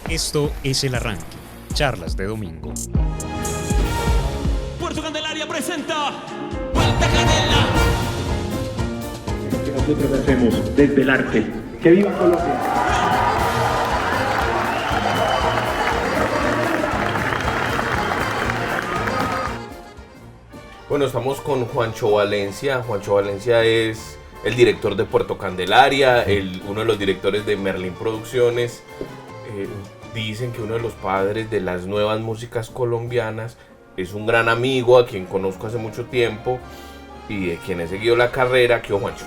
Esto es El Arranque, charlas de domingo. Puerto Candelaria presenta Vuelta Canela. Lo que nosotros hacemos desde el arte. ¡Que viva Colombia! Bueno, estamos con Juancho Valencia. Juancho Valencia es el director de Puerto Candelaria, uno de los directores de Merlín Producciones. Dicen que uno de los padres de las nuevas músicas colombianas, es un gran amigo a quien conozco hace mucho tiempo y de quien he seguido la carrera. ¿Qué, Juancho?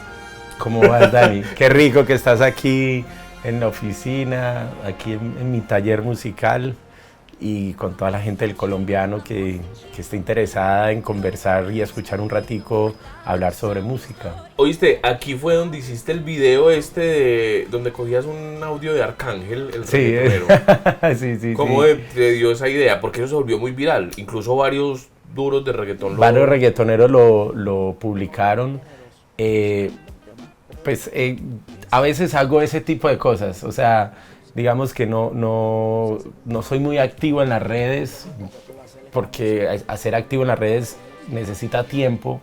¿Cómo vas, Dani? Qué rico que estás aquí en la oficina, aquí en mi taller musical y con toda la gente del colombiano que está interesada en conversar y escuchar un ratico hablar sobre música. Oíste, aquí fue donde hiciste el video donde cogías un audio de Arcángel, el Sí, reggaetonero. sí. ¿Cómo te dio esa idea? Porque eso se volvió muy viral, incluso varios duros de reggaetón. Varios reggaetoneros lo publicaron. A veces hago ese tipo de cosas, o sea, digamos que no soy muy activo en las redes, porque hacer activo en las redes necesita tiempo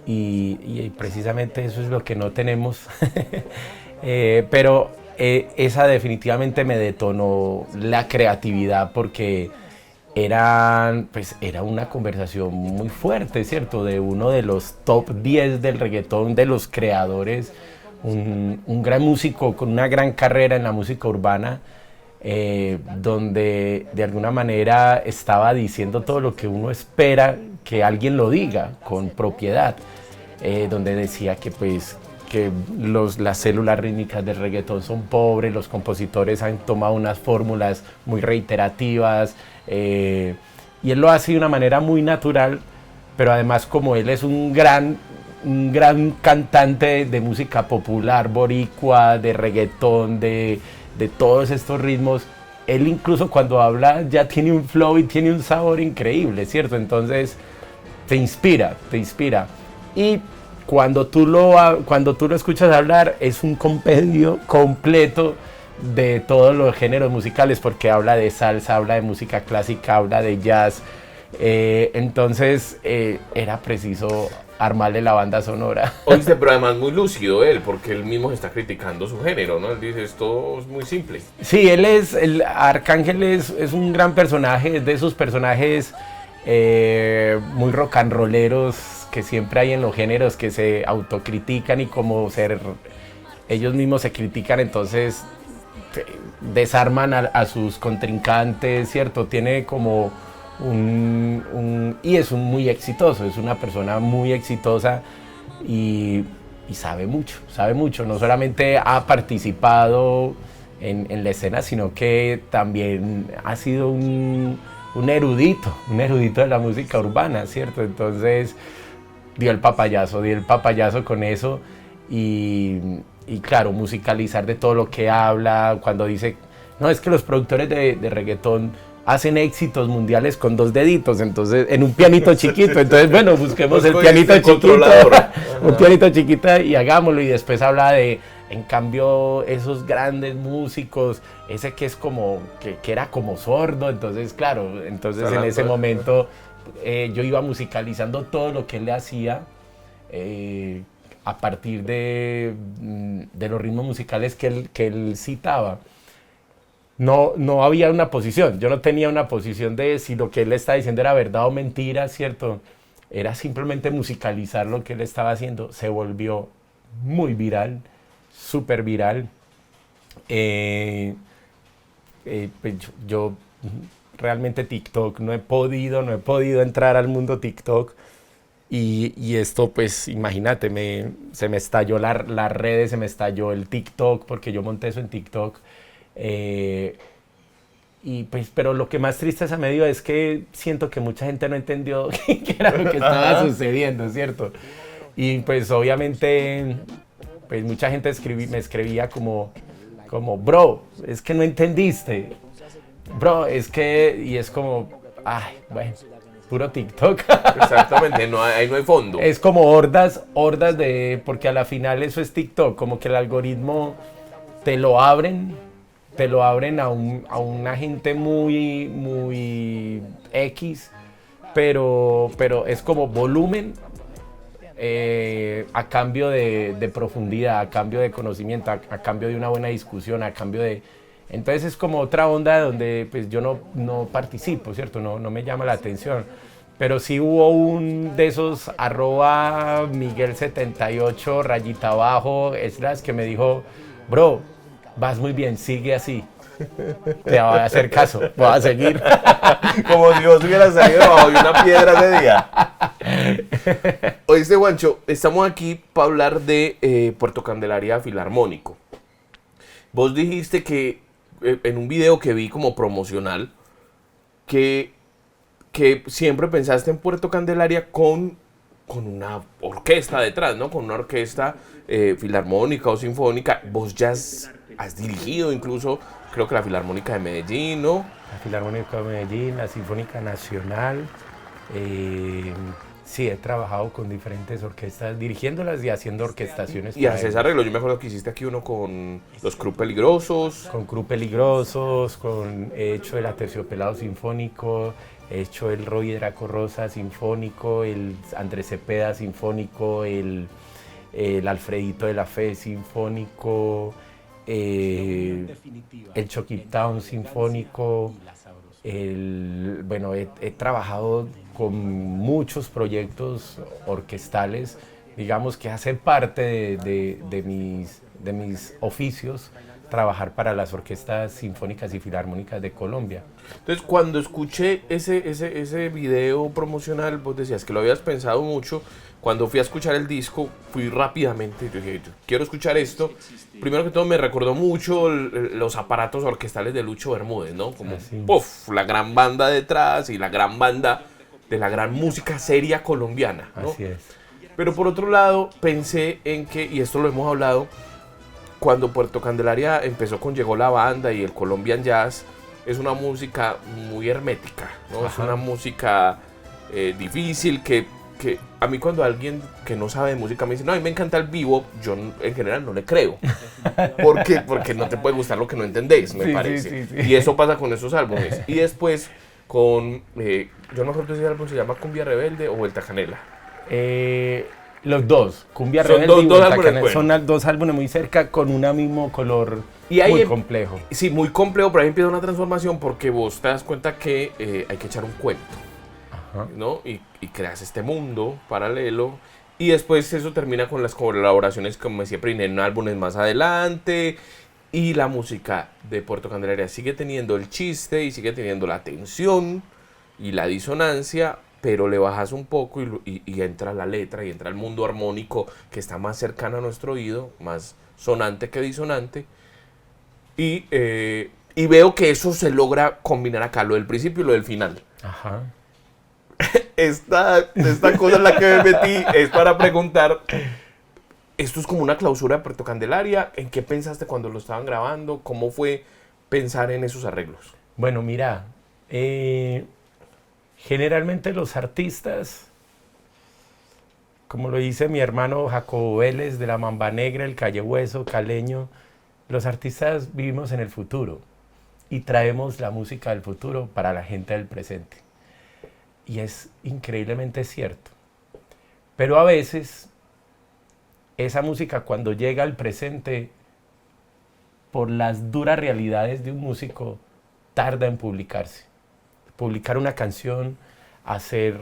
y precisamente eso es lo que no tenemos. Pero esa definitivamente me detonó la creatividad porque era una conversación muy fuerte, ¿cierto? De uno de los top 10 del reggaetón, de los creadores, un gran músico con una gran carrera en la música urbana, donde de alguna manera estaba diciendo todo lo que uno espera que alguien lo diga con propiedad, donde decía que las células rítmicas del reggaetón son pobres, los compositores han tomado unas fórmulas muy reiterativas, y él lo hace de una manera muy natural, pero además como él es un gran cantante de música popular, boricua, de reggaetón, de todos estos ritmos, él incluso cuando habla ya tiene un flow y tiene un sabor increíble, ¿cierto? Entonces te inspira. Y cuando tú lo escuchas hablar, es un compendio completo de todos los géneros musicales, porque habla de salsa, habla de música clásica, habla de jazz. Entonces era preciso armarle la banda sonora. Oíste, pero además muy lúcido él, porque él mismo está criticando su género, ¿no? Él dice, esto es muy simple. Sí, el Arcángel es un gran personaje, es de esos personajes muy rock and rolleros que siempre hay en los géneros, que se autocritican y como ellos mismos se critican, entonces desarman a sus contrincantes, ¿cierto? Tiene como y es muy exitoso, es una persona muy exitosa y sabe mucho, no solamente ha participado en la escena, sino que también ha sido un erudito de la música urbana, ¿cierto? Entonces dio el papayazo con eso y claro, musicalizar de todo lo que habla, cuando dice, no, es que los productores de reggaetón hacen éxitos mundiales con 2 deditos, entonces, en un pianito chiquito, entonces, bueno, busquemos el pianito chiquito, un pianito chiquito y hagámoslo, y después habla de, en cambio, esos grandes músicos, ese que es como, que era como sordo, entonces, claro, entonces en ese momento yo iba musicalizando todo lo que él le hacía, a partir de los ritmos musicales que él citaba. No había una posición, yo no tenía una posición de si lo que él está diciendo era verdad o mentira, ¿cierto? Era simplemente musicalizar lo que él estaba haciendo. Se volvió muy viral, súper viral. Yo realmente TikTok no he podido entrar al mundo TikTok. Y esto, pues, imagínate, se me estalló las redes, se me estalló el TikTok, porque yo monté eso en TikTok. Y pues, pero lo que más triste es a medio es que siento que mucha gente no entendió qué era lo que estaba sucediendo, ¿cierto? Y pues obviamente, pues mucha gente me escribía como, bro, es que no entendiste, bro, es que, y es como, ay, bueno, puro TikTok. Exactamente, no, ahí no hay fondo. Es como hordas de, porque a la final eso es TikTok, como que el algoritmo te lo abren a una gente muy X, pero es como volumen a cambio de profundidad, a cambio de conocimiento, a cambio de una buena discusión, a cambio de... Entonces es como otra onda donde pues yo no participo, ¿cierto? No me llama la atención. Pero sí hubo un de esos @Miguel78 rayita abajo, slash, que me dijo, bro, vas muy bien, sigue así. Te voy a hacer caso, voy a seguir. Como si vos hubieras salido bajo de una piedra ese día. Oíste, Juancho, estamos aquí para hablar de Puerto Candelaria Filarmónico. Vos dijiste que en un video que vi como promocional que siempre pensaste en Puerto Candelaria con una orquesta detrás, ¿no? Con una orquesta filarmónica o sinfónica. Vos ya has dirigido incluso, creo que la Filarmónica de Medellín, ¿no? La Filarmónica de Medellín, la Sinfónica Nacional. Sí, he trabajado con diferentes orquestas, dirigiéndolas y haciendo orquestaciones. Y haces arreglos. Yo me acuerdo que hiciste aquí uno con los Crew Peligrosos. Con Crew Peligrosos, he hecho el Aterciopelado Sinfónico, he hecho el Roy Draco Rosa Sinfónico, el Andrés Cepeda Sinfónico, el Alfredito de la Fe Sinfónico, el Chucky Town Sinfónico. Bueno, he trabajado con muchos proyectos orquestales, digamos que hace parte de mis oficios trabajar para las orquestas sinfónicas y filarmónicas de Colombia. Entonces, cuando escuché ese video promocional, vos decías que lo habías pensado mucho. Cuando fui a escuchar el disco, fui rápidamente, yo dije, quiero escuchar esto. Primero que todo me recordó mucho los aparatos orquestales de Lucho Bermúdez, ¿no? Como, puff, la gran banda detrás y la gran banda de la gran música seria colombiana, ¿no? Así es. Pero por otro lado, pensé en que, y esto lo hemos hablado, cuando Puerto Candelaria empezó con Llegó la Banda y el Colombian Jazz, es una música muy hermética, ¿no? Ajá. Es una música difícil que a mí cuando alguien que no sabe de música me dice, no, a mí me encanta el bebop, yo en general no le creo. ¿Por qué? Porque no te puede gustar lo que no entendés, me parece. Sí. Y eso pasa con esos álbumes. Y después con, yo no recuerdo si el álbum se llama Cumbia Rebelde o Vuelta Canela. Los dos, Cumbia son Rebelde y Vuelta Canela. Bueno. Son dos álbumes muy cerca con un mismo color y ahí muy complejo. Sí, muy complejo, pero ahí empieza una transformación porque vos te das cuenta que hay que echar un cuento. ¿No? Y creas este mundo paralelo y después eso termina con las colaboraciones, como decía, en álbumes más adelante, y la música de Puerto Candelaria sigue teniendo el chiste y sigue teniendo la tensión y la disonancia, pero le bajas un poco y entra la letra y entra el mundo armónico que está más cercano a nuestro oído, más sonante que disonante, y veo que eso se logra combinar acá, lo del principio y lo del final. Ajá. Esta cosa en la que me metí es para preguntar, ¿esto es como una clausura de Puerto Candelaria? ¿En qué pensaste cuando lo estaban grabando? ¿Cómo fue pensar en esos arreglos? Bueno, mira, generalmente los artistas, como lo dice mi hermano Jacobo Vélez de la Mamba Negra, el Calle Hueso, caleño, los artistas vivimos en el futuro y traemos la música del futuro para la gente del presente. Y es increíblemente cierto. Pero a veces, esa música cuando llega al presente, por las duras realidades de un músico, tarda en publicarse. Publicar una canción, hacer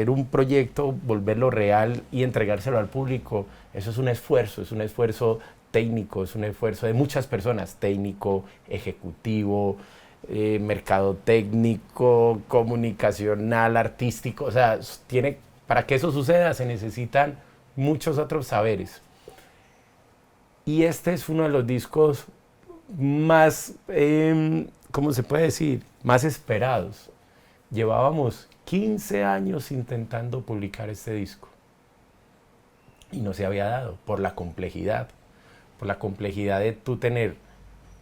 un proyecto, volverlo real y entregárselo al público, eso es un esfuerzo técnico, es un esfuerzo de muchas personas, técnico, ejecutivo, mercado técnico, comunicacional, artístico, o sea, para que eso suceda se necesitan muchos otros saberes. Y este es uno de los discos más, ¿cómo se puede decir? Más esperados. Llevábamos 15 años intentando publicar este disco y no se había dado por la complejidad de tú tener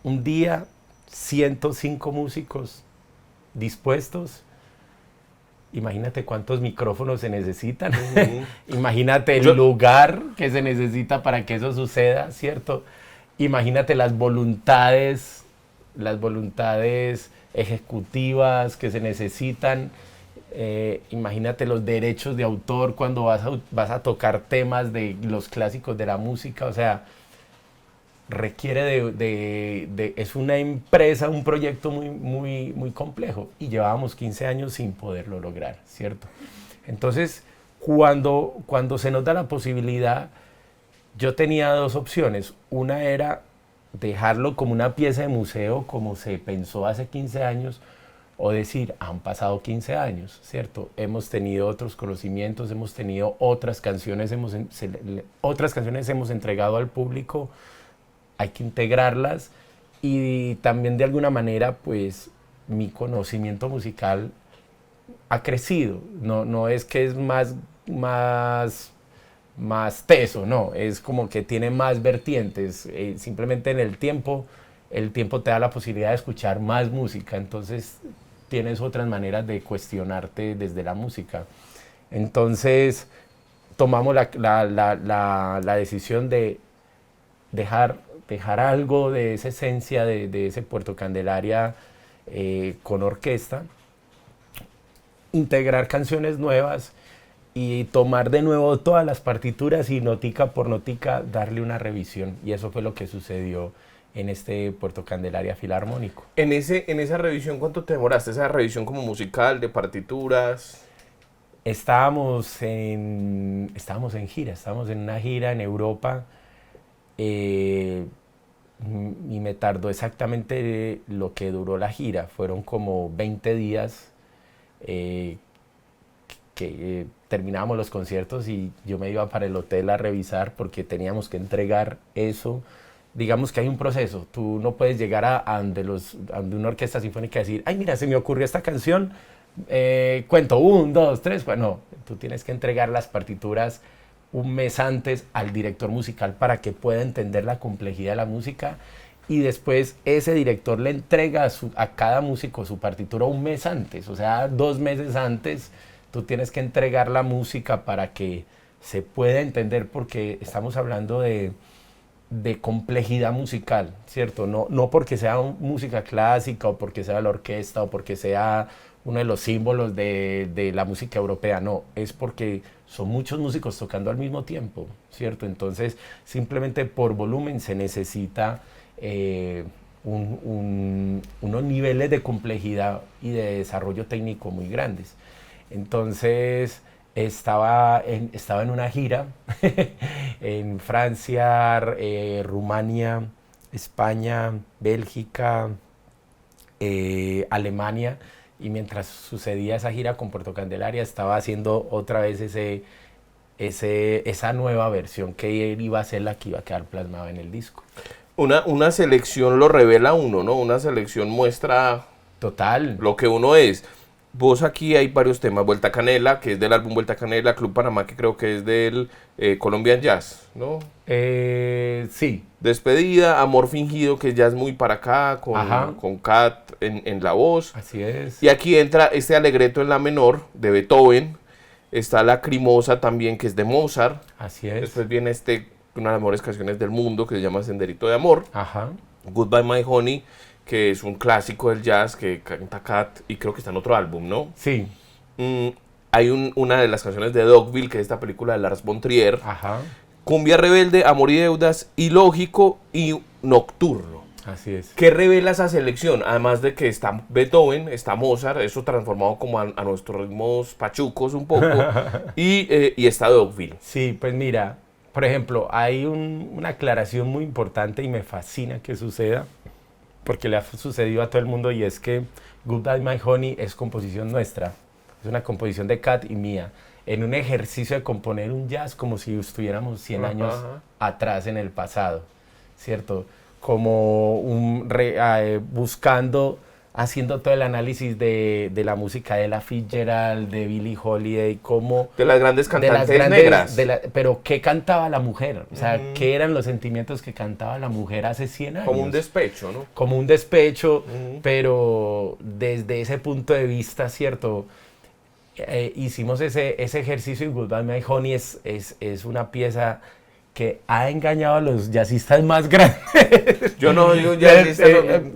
un día 105 músicos dispuestos imagínate cuántos micrófonos se necesitan, imagínate el lugar que se necesita para que eso suceda, ¿cierto? Imagínate las voluntades ejecutivas que se necesitan, imagínate los derechos de autor cuando vas a tocar temas de los clásicos de la música, o sea, requiere es una empresa, un proyecto muy complejo, y llevábamos 15 años sin poderlo lograr, ¿cierto? Entonces, cuando se nos da la posibilidad, yo tenía dos opciones. Una era dejarlo como una pieza de museo, como se pensó hace 15 años, o decir, han pasado 15 años, ¿cierto? Hemos tenido otros conocimientos, hemos tenido otras canciones hemos entregado al público, hay que integrarlas, y también de alguna manera, pues, mi conocimiento musical ha crecido. No es que es más teso, no, es como que tiene más vertientes. Simplemente en el tiempo te da la posibilidad de escuchar más música, entonces tienes otras maneras de cuestionarte desde la música. Entonces tomamos la decisión de dejar algo de esa esencia de ese Puerto Candelaria con orquesta, integrar canciones nuevas y tomar de nuevo todas las partituras y notica por notica darle una revisión. Y eso fue lo que sucedió en este Puerto Candelaria Filarmónico. En esa revisión, ¿cuánto te demoraste? ¿Esa revisión como musical, de partituras? Estábamos en gira, estábamos en una gira en Europa, y me tardó exactamente lo que duró la gira. Fueron como 20 días que terminábamos los conciertos y yo me iba para el hotel a revisar porque teníamos que entregar eso. Digamos que hay un proceso, tú no puedes llegar a donde una orquesta sinfónica y decir, ay, mira, se me ocurrió esta canción, cuento 1, 2, 3, bueno, tú tienes que entregar las partituras un mes antes al director musical para que pueda entender la complejidad de la música, y después ese director le entrega a cada músico su partitura un mes antes, o sea, 2 meses antes tú tienes que entregar la música para que se pueda entender, porque estamos hablando de complejidad musical, ¿cierto? No porque sea música clásica o porque sea la orquesta o porque sea uno de los símbolos de la música europea, no, es porque son muchos músicos tocando al mismo tiempo, ¿cierto? Entonces, simplemente por volumen se necesita unos niveles de complejidad y de desarrollo técnico muy grandes. Entonces, estaba en una gira en Francia, Rumania, España, Bélgica, Alemania, y mientras sucedía esa gira con Puerto Candelaria estaba haciendo otra vez esa nueva versión que iba a ser la que iba a quedar plasmada en el disco. Una selección lo revela uno, ¿no? Una selección muestra total lo que uno es. Vos aquí hay varios temas, Vuelta Canela, que es del álbum Vuelta Canela, Club Panamá, que creo que es del Colombian Jazz, ¿no? Sí. Despedida, Amor Fingido, que es jazz muy para acá, con Kat en la voz. Así es. Y aquí entra este Alegreto en la menor, de Beethoven, está Lacrimosa también, que es de Mozart. Así es. Después viene una de las mejores canciones del mundo, que se llama Senderito de Amor. Ajá. Goodbye My Honey, que es un clásico del jazz que canta Kat y creo que está en otro álbum, ¿no? Sí. Hay una de las canciones de Dogville, que es esta película de Lars von Trier. Ajá. Cumbia Rebelde, Amor y Deudas, Ilógico y Nocturno. Así es. ¿Qué revela esa selección? Además de que está Beethoven, está Mozart, eso transformado como a nuestros ritmos pachucos un poco, y está Dogville. Sí, pues mira, por ejemplo, hay una aclaración muy importante y me fascina que suceda, porque le ha sucedido a todo el mundo, y es que Goodbye My Honey es composición nuestra, es una composición de Kat y mía, en un ejercicio de componer un jazz como si estuviéramos 100 años atrás en el pasado, ¿cierto? Como haciendo todo el análisis de la música de Ella Fitzgerald, de Billie Holiday, como... De las grandes cantantes negras. Pero ¿qué cantaba la mujer? O sea, ¿qué eran los sentimientos que cantaba la mujer hace 100 años? Como un despecho, ¿no? Como un despecho, pero desde ese punto de vista, ¿cierto? hicimos ese ejercicio y Goodbye My Honey es una pieza que ha engañado a los jazzistas más grandes. Yo no digo jazzista,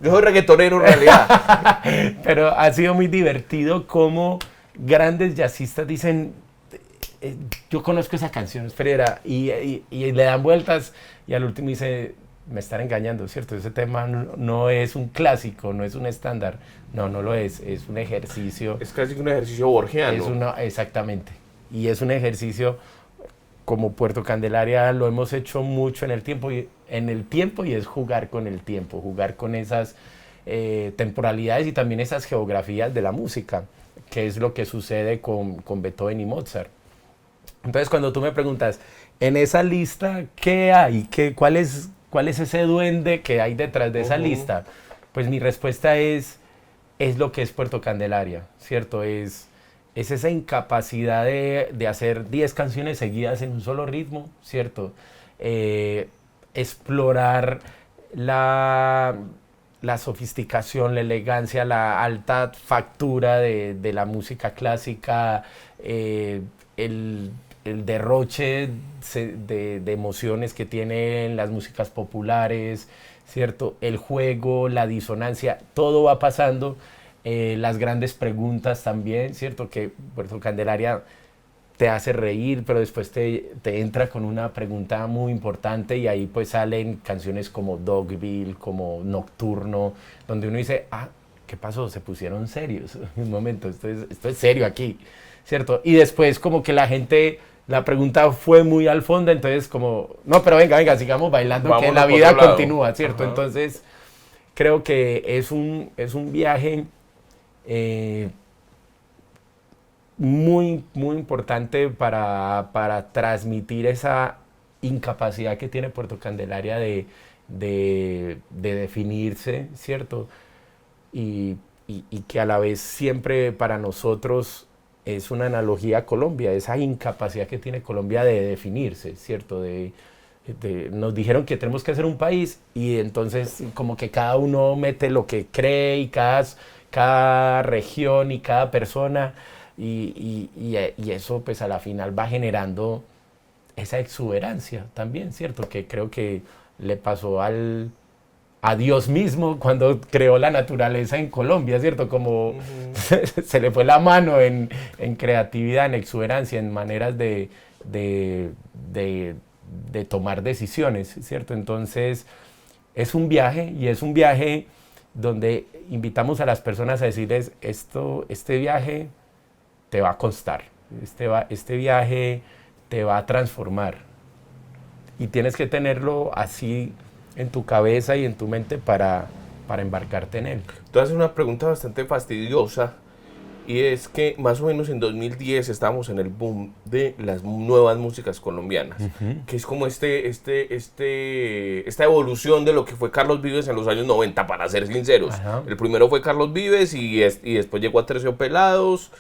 yo soy reggaetonero en realidad. Pero ha sido muy divertido como grandes jazzistas dicen, yo conozco esa canción, espera, y le dan vueltas y al último dice, me están engañando, ¿cierto? Ese tema no es un clásico, no es un estándar, no lo es un ejercicio. Es casi un ejercicio borgiano. Exactamente, y es un ejercicio como Puerto Candelaria lo hemos hecho mucho en el tiempo y es jugar con el tiempo, jugar con esas temporalidades y también esas geografías de la música, que es lo que sucede con Beethoven y Mozart. Entonces, cuando tú me preguntas, en esa lista, ¿qué hay? ¿Cuál es ese duende que hay detrás de esa lista? Pues mi respuesta es lo que es Puerto Candelaria, ¿cierto? Es esa incapacidad de hacer 10 canciones seguidas en un solo ritmo, ¿cierto? Explorar la sofisticación, la elegancia, la alta factura de la música clásica, el derroche de emociones que tienen las músicas populares, ¿cierto? El juego, la disonancia, todo va pasando. Las grandes preguntas también, ¿cierto? Que Puerto Candelaria te hace reír, pero después te entra con una pregunta muy importante y ahí pues salen canciones como Dogville, como Nocturno, donde uno dice, ¿qué pasó? Se pusieron serios. Un momento, esto es serio aquí, ¿cierto? Y después como que la pregunta fue muy al fondo, entonces como, no, pero venga, sigamos bailando, vámonos, que la vida continúa, ¿cierto? Ajá. Entonces creo que es un viaje muy, muy importante para transmitir esa incapacidad que tiene Puerto Candelaria de definirse, ¿cierto? Y que a la vez siempre para nosotros es una analogía a Colombia, esa incapacidad que tiene Colombia de definirse, ¿cierto? Nos dijeron que tenemos que hacer un país y entonces como que cada uno mete lo que cree y cada región y cada persona y eso pues a la final va generando esa exuberancia también, ¿cierto? Que creo que le pasó a Dios mismo cuando creó la naturaleza en Colombia, ¿cierto? Como se le fue la mano en creatividad, en exuberancia, en maneras de tomar decisiones, ¿cierto? Entonces es un viaje donde invitamos a las personas a decirles, este viaje te va a costar, este viaje te va a transformar y tienes que tenerlo así en tu cabeza y en tu mente para embarcarte en él. Tú haces una pregunta bastante fastidiosa y es que más o menos en 2010 estábamos en el boom de las nuevas músicas colombianas, que es como esta evolución de lo que fue Carlos Vives en los años 90, para ser sinceros. Ajá. El primero fue Carlos Vives y después llegó Aterciopelados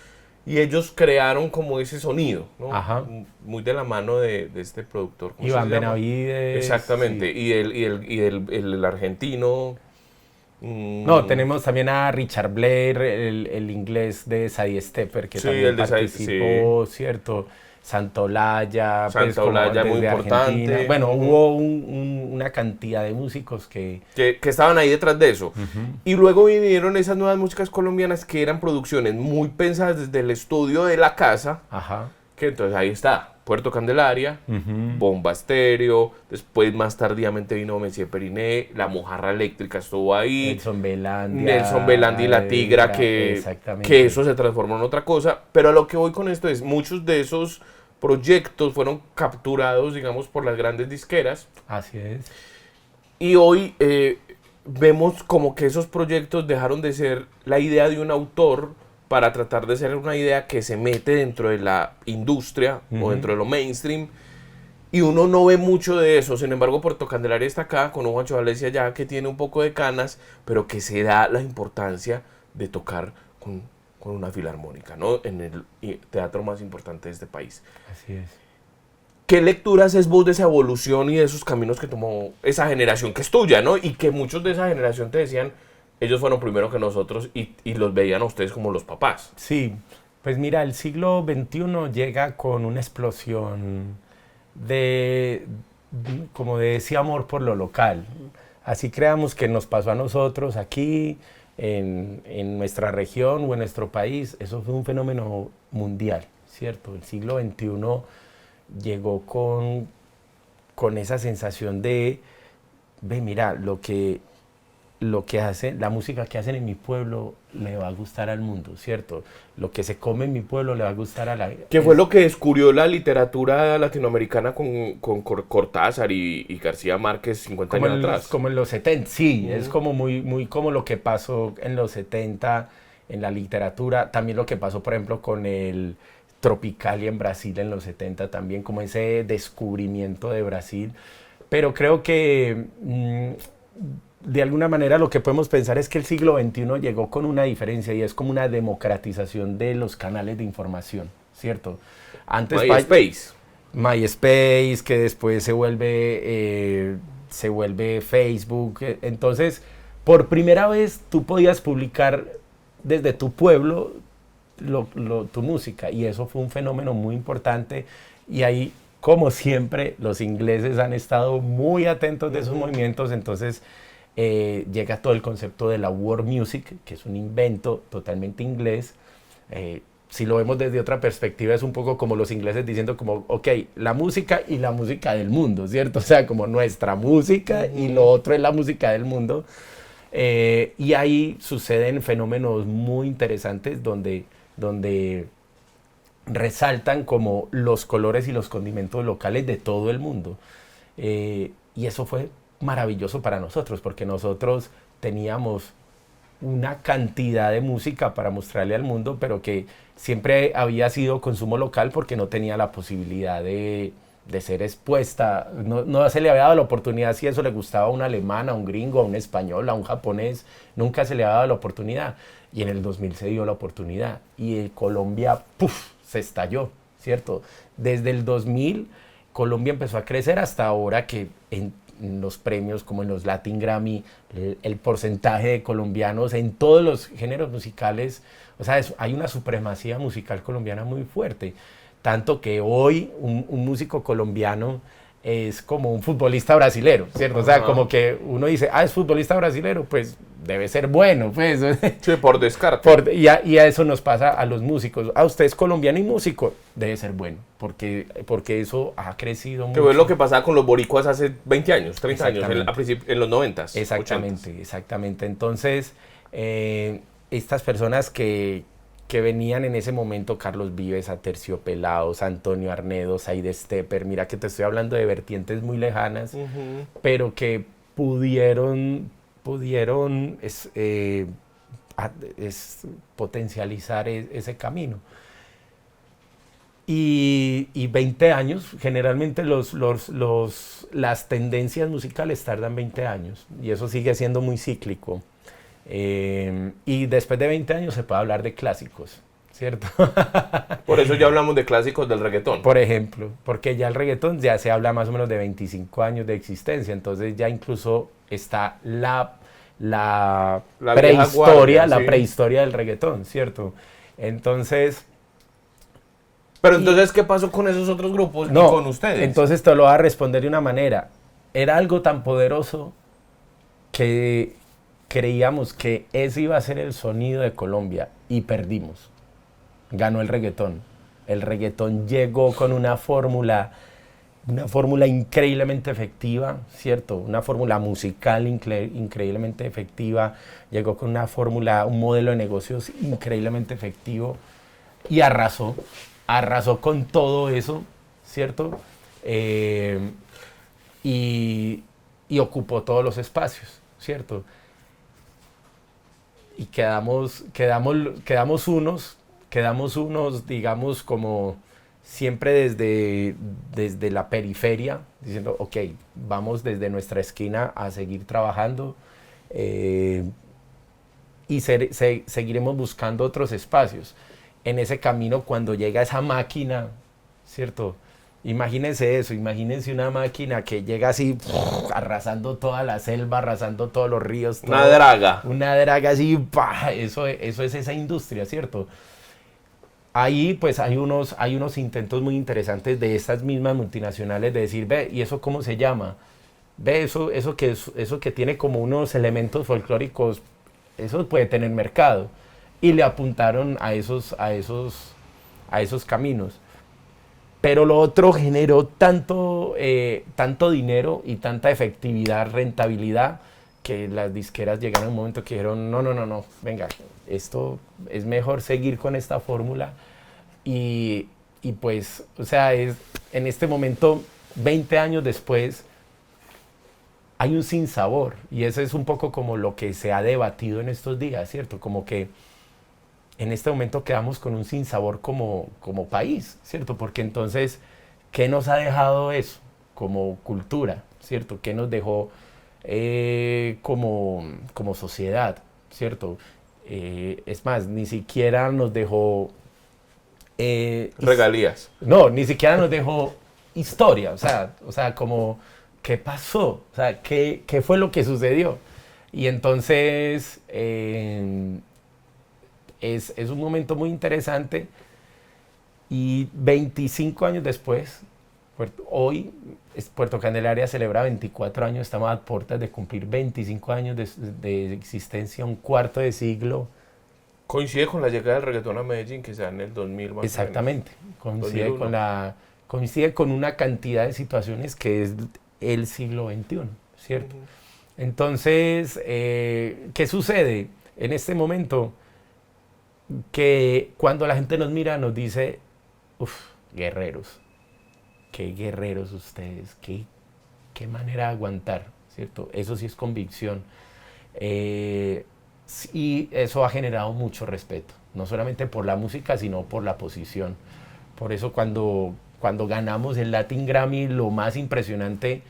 y ellos crearon como ese sonido, ¿no? Ajá. Muy de la mano de este productor. Iván Benavides. Exactamente, sí. y el argentino. No, tenemos también a Richard Blair, el inglés de Sadie Stepper, que sí, también participó, sí. ¿Cierto? Santolaya, pues, muy importante. Bueno, hubo una cantidad de músicos que estaban ahí detrás de eso. Y luego vinieron esas nuevas músicas colombianas que eran producciones muy pensadas desde el estudio de la casa. Ajá. Que entonces ahí está Puerto Candelaria, Bomba Estéreo, después más tardíamente vino Messier Periné, La Mojarra Eléctrica estuvo ahí, Nelson Belandia y La Tigra, que eso se transformó en otra cosa, pero a lo que voy con esto es, muchos de esos proyectos fueron capturados, digamos, por las grandes disqueras. Así es. Y hoy vemos como que esos proyectos dejaron de ser la idea de un autor para tratar de ser una idea que se mete dentro de la industria o dentro de lo mainstream, y uno no ve mucho de eso. Sin embargo, Puerto Candelaria está acá con un Juancho Valencia ya que tiene un poco de canas, pero que se da la importancia de tocar con una filarmónica, ¿no? En el teatro más importante de este país. Así es. ¿Qué lecturas es vos de esa evolución y de esos caminos que tomó esa generación que es tuya, ¿no? Y que muchos de esa generación te decían, ellos fueron primero que nosotros y los veían a ustedes como los papás. Sí, Pues mira, el siglo XXI llega con una explosión de, como de ese amor por lo local. Así creamos que nos pasó a nosotros aquí, en nuestra región o en nuestro país. Eso fue un fenómeno mundial, ¿cierto? El siglo XXI llegó con esa sensación de, ve, mira, lo que hacen, la música que hacen en mi pueblo le va a gustar al mundo, ¿cierto? Lo que se come en mi pueblo le va a gustar a la... ¿Qué fue lo que descubrió la literatura latinoamericana con Cortázar y García Márquez 50 años atrás? Como en los 70, sí, es como muy como lo que pasó en los 70 en la literatura, también lo que pasó, por ejemplo, con el Tropicalia en Brasil en los 70 también, como ese descubrimiento de Brasil, pero creo que... de alguna manera lo que podemos pensar es que el siglo XXI llegó con una diferencia y es como una democratización de los canales de información, ¿cierto? Antes MySpace, que después se vuelve Facebook. Entonces, por primera vez tú podías publicar desde tu pueblo tu música, y eso fue un fenómeno muy importante, y ahí, como siempre, los ingleses han estado muy atentos de esos movimientos. Entonces llega todo el concepto de la world music, que es un invento totalmente inglés. Si lo vemos desde otra perspectiva, es un poco como los ingleses diciendo como, ok, la música y la música del mundo, ¿cierto? O sea, como nuestra música y lo otro es la música del mundo. Y ahí suceden fenómenos muy interesantes donde resaltan como los colores y los condimentos locales de todo el mundo. Y eso fue maravilloso para nosotros, porque nosotros teníamos una cantidad de música para mostrarle al mundo, pero que siempre había sido consumo local porque no tenía la posibilidad de ser expuesta. No se le había dado la oportunidad. Si eso le gustaba a un alemán, a un gringo, a un español, a un japonés, nunca se le había dado la oportunidad. Y en el 2000 se dio la oportunidad y Colombia, ¡puf!, se estalló, ¿cierto? Desde el 2000 Colombia empezó a crecer hasta ahora, que en los premios como en los Latin Grammy, el porcentaje de colombianos en todos los géneros musicales, o sea, hay una supremacía musical colombiana muy fuerte, tanto que hoy un músico colombiano es como un futbolista brasilero, ¿cierto? O sea, como que uno dice, es futbolista brasilero, pues debe ser bueno, pues. Sí, por descarte. Y a eso nos pasa a los músicos. Usted es colombiano y músico, debe ser bueno, porque eso ha crecido mucho. Que es lo que pasaba con los boricuas hace 20 años, 30 años, en los 90s. Exactamente. Entonces, estas personas que venían en ese momento, Carlos Vives, Aterciopelados, Antonio Arnedo, Side Stepper, mira que te estoy hablando de vertientes muy lejanas, pero que pudieron potencializar ese camino. Y 20 años, generalmente las tendencias musicales tardan 20 años, y eso sigue siendo muy cíclico. Y después de 20 años se puede hablar de clásicos, ¿cierto? Por eso ya hablamos de clásicos del reggaetón. Por ejemplo, porque ya el reggaetón ya se habla más o menos de 25 años de existencia, entonces ya incluso está la prehistoria, guardia, ¿sí? Prehistoria del reggaetón, ¿cierto? Entonces... Pero entonces, ¿qué pasó con esos otros grupos y con ustedes? Entonces te lo voy a responder de una manera. Era algo tan poderoso que creíamos que ese iba a ser el sonido de Colombia y perdimos. Ganó el reggaetón. El reggaetón llegó con una fórmula increíblemente efectiva, ¿cierto? Una fórmula musical increíblemente efectiva. Llegó con una fórmula, un modelo de negocios increíblemente efectivo y arrasó con todo eso, ¿cierto? Y ocupó todos los espacios, ¿cierto? Y quedamos unos, digamos, como siempre desde la periferia, diciendo, ok, vamos desde nuestra esquina a seguir trabajando y seguiremos buscando otros espacios. En ese camino, cuando llega esa máquina, ¿cierto? Imagínense eso, imagínense una máquina que llega así, arrasando toda la selva, arrasando todos los ríos. Una draga. Una draga así, ¡pah! Eso es esa industria, ¿cierto? ahí pues hay unos intentos muy interesantes de estas mismas multinacionales de decir, ve, ¿y eso cómo se llama? Ve, eso que tiene como unos elementos folclóricos, eso puede tener mercado. Y le apuntaron a esos caminos. Pero lo otro generó tanto dinero y tanta efectividad, rentabilidad, que las disqueras llegaron a un momento que dijeron, no, venga, esto es mejor seguir con esta fórmula. Y pues, o sea, en este momento, 20 años después, hay un sinsabor. Y eso es un poco como lo que se ha debatido en estos días, ¿cierto? Como que en este momento quedamos con un sinsabor como país, ¿cierto? Porque entonces, ¿qué nos ha dejado eso como cultura, ¿cierto? ¿Qué nos dejó como sociedad, ¿cierto? Es más, ni siquiera nos dejó... regalías. No, ni siquiera nos dejó historia, o sea, como, ¿qué pasó? O sea, ¿qué fue lo que sucedió? Y entonces... Es un momento muy interesante y 25 años después, hoy Puerto Candelaria celebra 24 años, estamos a puertas de cumplir 25 años de existencia, un cuarto de siglo. Coincide con la llegada del reggaetón a Medellín, que se da en el 2000 más Exactamente, o menos. coincide con una cantidad de situaciones que es el siglo XXI, ¿cierto? Entonces, ¿qué sucede en este momento? Que cuando la gente nos mira nos dice, guerreros, qué guerreros ustedes, qué manera de aguantar, ¿cierto? Eso sí es convicción. Y eso ha generado mucho respeto, no solamente por la música, sino por la posición. Por eso cuando ganamos el Latin Grammy, lo más impresionante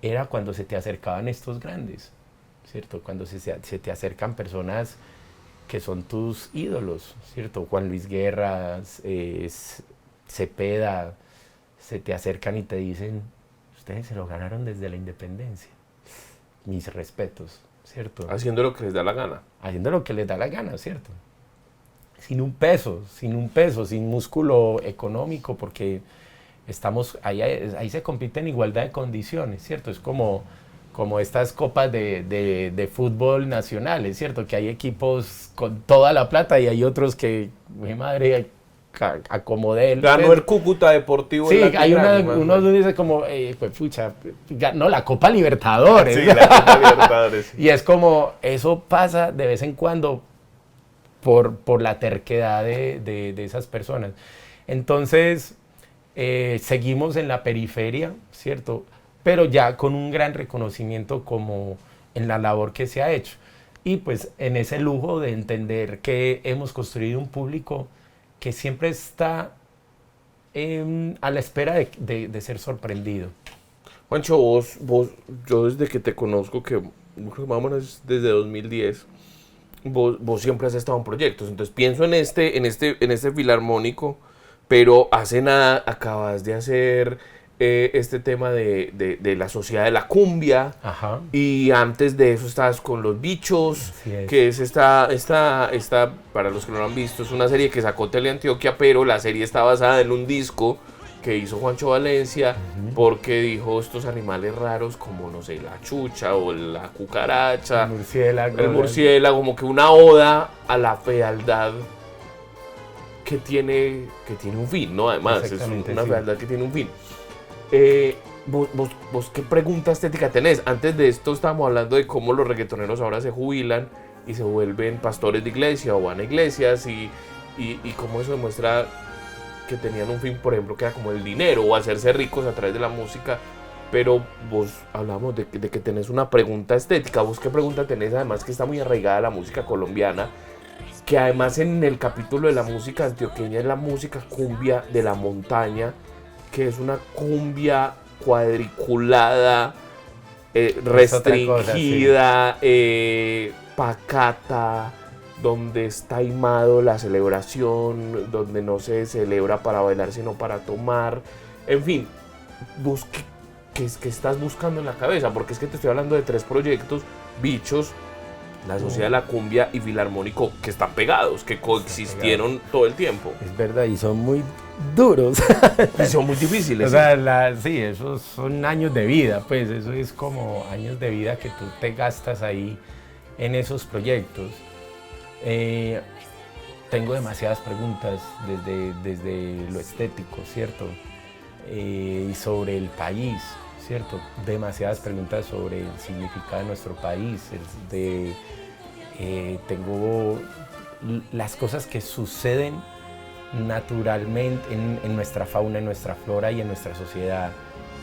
era cuando se te acercaban estos grandes, ¿cierto? Cuando se te acercan personas que son tus ídolos, ¿cierto? Juan Luis Guerra, Cepeda, se te acercan y te dicen, ustedes se lo ganaron desde la independencia. Mis respetos, ¿cierto? Haciendo lo que les da la gana. Haciendo lo que les da la gana, ¿cierto? Sin un peso, sin músculo económico, porque ahí se compite en igualdad de condiciones, ¿cierto? Es como estas copas de fútbol nacionales, ¿cierto? Que hay equipos con toda la plata y hay otros que, mi madre, acomodé. Ganó el Cúcuta Deportivo. Sí, hay uno dice como, pues pucha, ganó la Copa Libertadores. Sí, la Copa Libertadores. Sí. Y es como, eso pasa de vez en cuando por la terquedad de esas personas. Entonces, seguimos en la periferia, ¿cierto? Pero ya con un gran reconocimiento como en la labor que se ha hecho. Y pues en ese lujo de entender que hemos construido un público que siempre está a la espera de ser sorprendido. Juancho, vos, yo desde que te conozco, que vámonos desde 2010, vos siempre has estado en proyectos. Entonces pienso en este filarmónico, pero hace nada acabas de hacer este tema de la sociedad de la cumbia. Ajá. Y antes de eso estabas con Los Bichos, que es esta, para los que no lo han visto, es una serie que sacó Teleantioquia, pero la serie está basada en un disco que hizo Juancho Valencia, porque dijo estos animales raros como, no sé, la chucha o la cucaracha, el murciélago, como que una oda a la fealdad que tiene un fin, ¿no? Además, es una fealdad que tiene un fin. ¿Vos qué pregunta estética tenés? Antes de esto estábamos hablando de cómo los reggaetoneros ahora se jubilan y se vuelven pastores de iglesia o van a iglesias y cómo eso demuestra que tenían un fin, por ejemplo, que era como el dinero o hacerse ricos a través de la música. Pero vos hablamos de que tenés una pregunta estética. ¿Vos qué pregunta tenés? Además que está muy arraigada a la música colombiana, que además en el capítulo de la música antioqueña es la música cumbia de la montaña, que es una cumbia cuadriculada, restringida, pacata, donde está taimado la celebración, donde no se celebra para bailar sino para tomar. En fin, vos ¿qué estás buscando en la cabeza? Porque es que te estoy hablando de 3 proyectos: Bichos, La Sociedad de la Cumbia y Filarmónico, que están pegados, que coexistieron todo el tiempo. Es verdad, y son muy duros. Y son muy difíciles. O sea, sí, esos son años de vida, pues eso es como años de vida que tú te gastas ahí en esos proyectos. Tengo demasiadas preguntas desde lo estético, ¿cierto? Y sobre el país, ¿cierto? Demasiadas preguntas sobre el significado de nuestro país, tengo las cosas que suceden naturalmente en nuestra fauna, en nuestra flora y en nuestra sociedad.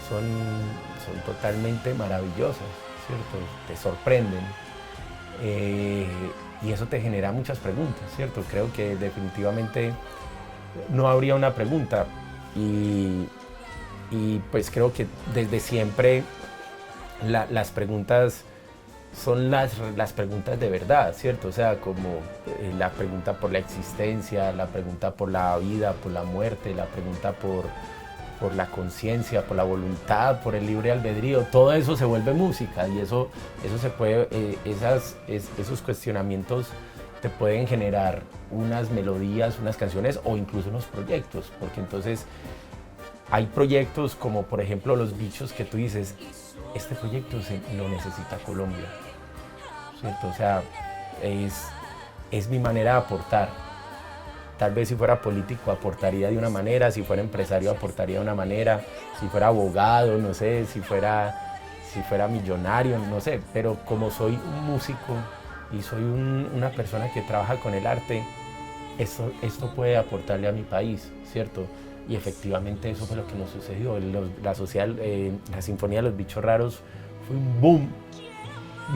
Son totalmente maravillosas, ¿cierto? Te sorprenden. Y eso te genera muchas preguntas, ¿cierto? Creo que definitivamente no habría una pregunta. Y pues creo que desde siempre las preguntas son las preguntas de verdad, ¿cierto? O sea, como la pregunta por la existencia, la pregunta por la vida, por la muerte, la pregunta por la conciencia, por la voluntad, por el libre albedrío. Todo eso se vuelve música y eso se puede, esos cuestionamientos te pueden generar unas melodías, unas canciones o incluso unos proyectos, porque entonces hay proyectos como por ejemplo Los Bichos que tú dices, este proyecto lo necesita Colombia, ¿cierto? O sea, es mi manera de aportar. Tal vez si fuera político aportaría de una manera, si fuera empresario aportaría de una manera, si fuera abogado, no sé, si fuera millonario, no sé, pero como soy un músico y soy una persona que trabaja con el arte, esto puede aportarle a mi país, ¿cierto? Y efectivamente eso fue lo que nos sucedió. La Sinfonía de los Bichos Raros fue un boom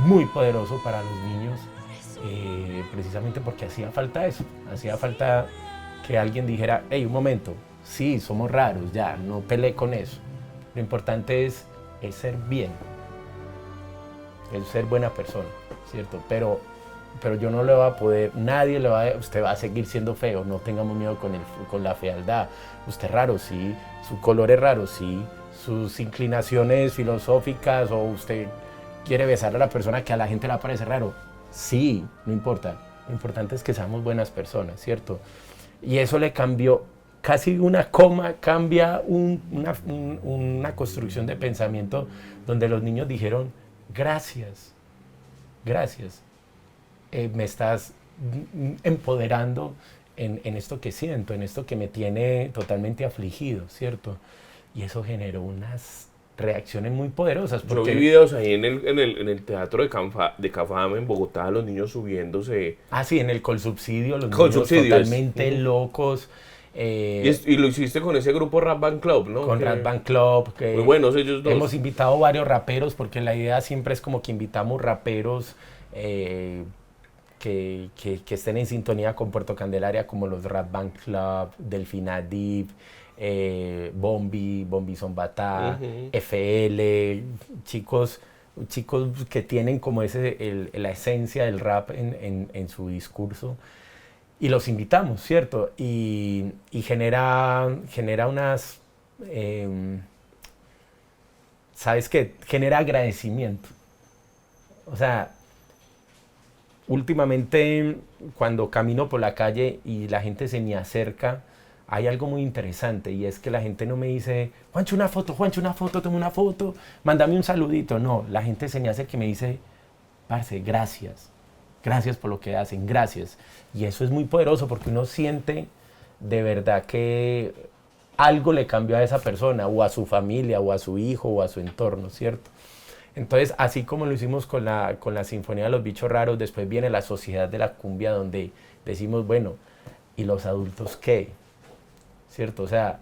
muy poderoso para los niños, precisamente porque hacía falta eso, hacía falta que alguien dijera, hey, un momento, sí, somos raros, ya, no peleé con eso. Lo importante es ser bien, es ser buena persona, ¿cierto? Pero yo no le voy a poder, usted va a seguir siendo feo, no tengamos miedo con la fealdad. Usted es raro, sí, su color es raro, sí, sus inclinaciones filosóficas o usted quiere besar a la persona que a la gente le parece raro, sí, no importa. Lo importante es que seamos buenas personas, ¿cierto? Y eso le cambió, casi una coma cambia una construcción de pensamiento donde los niños dijeron, gracias, me estás empoderando en esto que siento, en esto que me tiene totalmente afligido, ¿cierto? Y eso generó unas reacciones muy poderosas. Yo vi videos ahí en el teatro de Cafam en Bogotá, los niños subiéndose. Ah, sí, en el Colsubsidio, los niños totalmente locos. Y lo hiciste con ese grupo Rap Band Club, ¿no? Con Rap Band Club. Muy buenos ellos dos. Hemos invitado varios raperos, porque la idea siempre es como que invitamos raperos que estén en sintonía con Puerto Candelaria, como los Rap Band Club, Delfina Deep, Bombi Zombatá, FL, chicos que tienen como la esencia del rap en su discurso. Y los invitamos, ¿cierto? Y genera unas... ¿sabes qué? Genera agradecimiento. O sea, últimamente cuando camino por la calle y la gente se me acerca, hay algo muy interesante y es que la gente no me dice, Juancho, una foto, toma una foto, mándame un saludito. No, la gente se me acerca y me dice, parce, gracias por lo que hacen, gracias. Y eso es muy poderoso porque uno siente de verdad que algo le cambió a esa persona o a su familia o a su hijo o a su entorno, ¿cierto? Entonces, así como lo hicimos con la Sinfonía de los Bichos Raros, después viene la Sociedad de la Cumbia donde decimos, bueno, ¿y los adultos qué? ¿Cierto? O sea,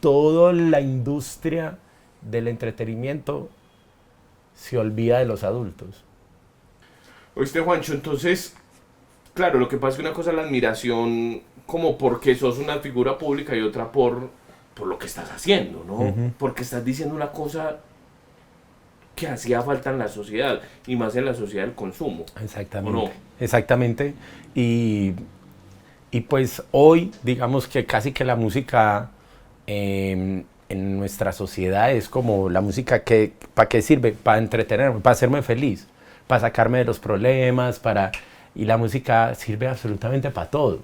toda la industria del entretenimiento se olvida de los adultos. Oíste, Juancho, entonces, claro, lo que pasa es que una cosa es la admiración como porque sos una figura pública y otra por lo que estás haciendo, ¿no? Porque estás diciendo una cosa que hacía falta en la sociedad, y más en la sociedad del consumo. Exactamente. ¿O no? Exactamente. Y pues hoy, digamos que casi que la música en nuestra sociedad es como la música que, ¿para qué sirve? Para entretenerme, para hacerme feliz. para sacarme de los problemas, y la música sirve absolutamente para todo.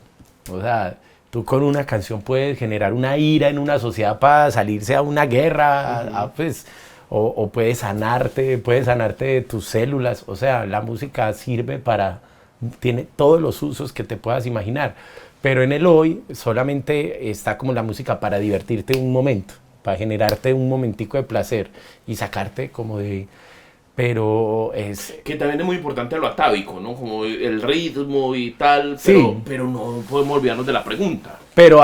O sea, tú con una canción puedes generar una ira en una sociedad para salirse a una guerra, pues, o puedes sanarte de tus células. O sea, la música sirve tiene todos los usos que te puedas imaginar. Pero en el hoy solamente está como la música para divertirte un momento, para generarte un momentico de placer y sacarte como de... Pero es... Que también es muy importante lo atávico, ¿no? Como el ritmo y tal, Sí. pero no podemos olvidarnos de la pregunta. Pero,